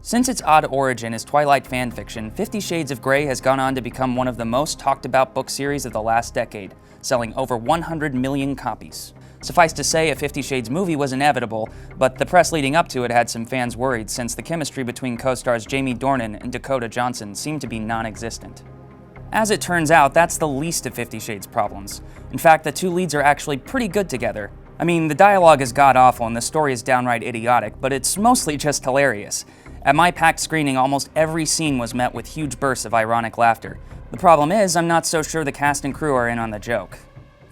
Since its odd origin as Twilight fanfiction, 50 Shades of Grey has gone on to become one of the most talked about book series of the last decade, selling over 100 million copies. Suffice to say, a 50 Shades movie was inevitable, but the press leading up to it had some fans worried since the chemistry between co-stars Jamie Dornan and Dakota Johnson seemed to be non-existent. As it turns out, that's the least of 50 Shades' problems. In fact, the two leads are actually pretty good together. I mean, the dialogue is god-awful and the story is downright idiotic, but it's mostly just hilarious. At my packed screening, almost every scene was met with huge bursts of ironic laughter. The problem is, I'm not so sure the cast and crew are in on the joke.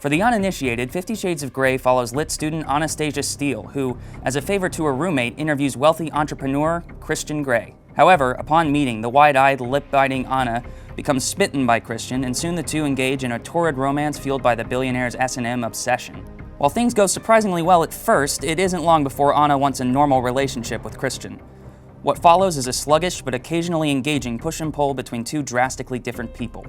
For the uninitiated, 50 Shades of Grey follows lit student Anastasia Steele, who, as a favor to her roommate, interviews wealthy entrepreneur Christian Grey. However, upon meeting, the wide-eyed, lip-biting Anna becomes smitten by Christian, and soon the two engage in a torrid romance fueled by the billionaire's S&M obsession. While things go surprisingly well at first, it isn't long before Anna wants a normal relationship with Christian. What follows is a sluggish but occasionally engaging push and pull between two drastically different people.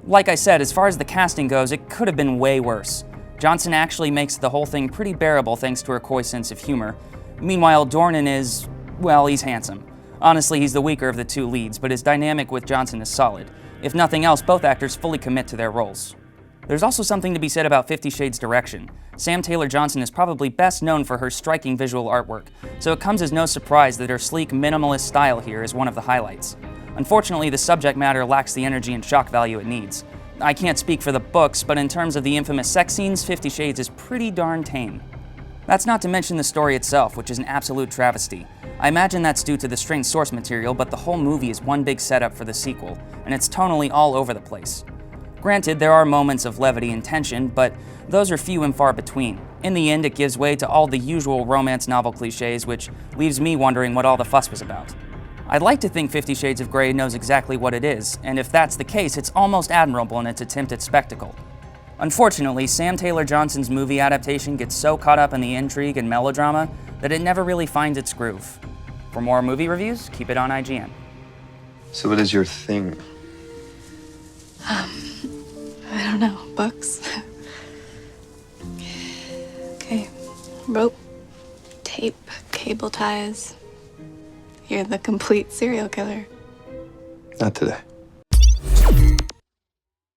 Like I said, as far as the casting goes, it could have been way worse. Johnson actually makes the whole thing pretty bearable thanks to her coy sense of humor. Meanwhile, Dornan is, well, he's handsome. Honestly, he's the weaker of the two leads, but his dynamic with Johnson is solid. If nothing else, both actors fully commit to their roles. There's also something to be said about 50 Shades' direction. Sam Taylor Johnson is probably best known for her striking visual artwork, so it comes as no surprise that her sleek, minimalist style here is one of the highlights. Unfortunately, the subject matter lacks the energy and shock value it needs. I can't speak for the books, but in terms of the infamous sex scenes, 50 Shades is pretty darn tame. That's not to mention the story itself, which is an absolute travesty. I imagine that's due to the strange source material, but the whole movie is one big setup for the sequel, and it's tonally all over the place. Granted, there are moments of levity and tension, but those are few and far between. In the end, it gives way to all the usual romance novel cliches, which leaves me wondering what all the fuss was about. I'd like to think 50 Shades of Grey knows exactly what it is, and if that's the case, it's almost admirable in its attempt at spectacle. Unfortunately, Sam Taylor Johnson's movie adaptation gets so caught up in the intrigue and melodrama that it never really finds its groove. For more movie reviews, keep it on IGN. So what is your thing? I don't know, books. Okay, rope, tape, cable ties. You're the complete serial killer. Not today.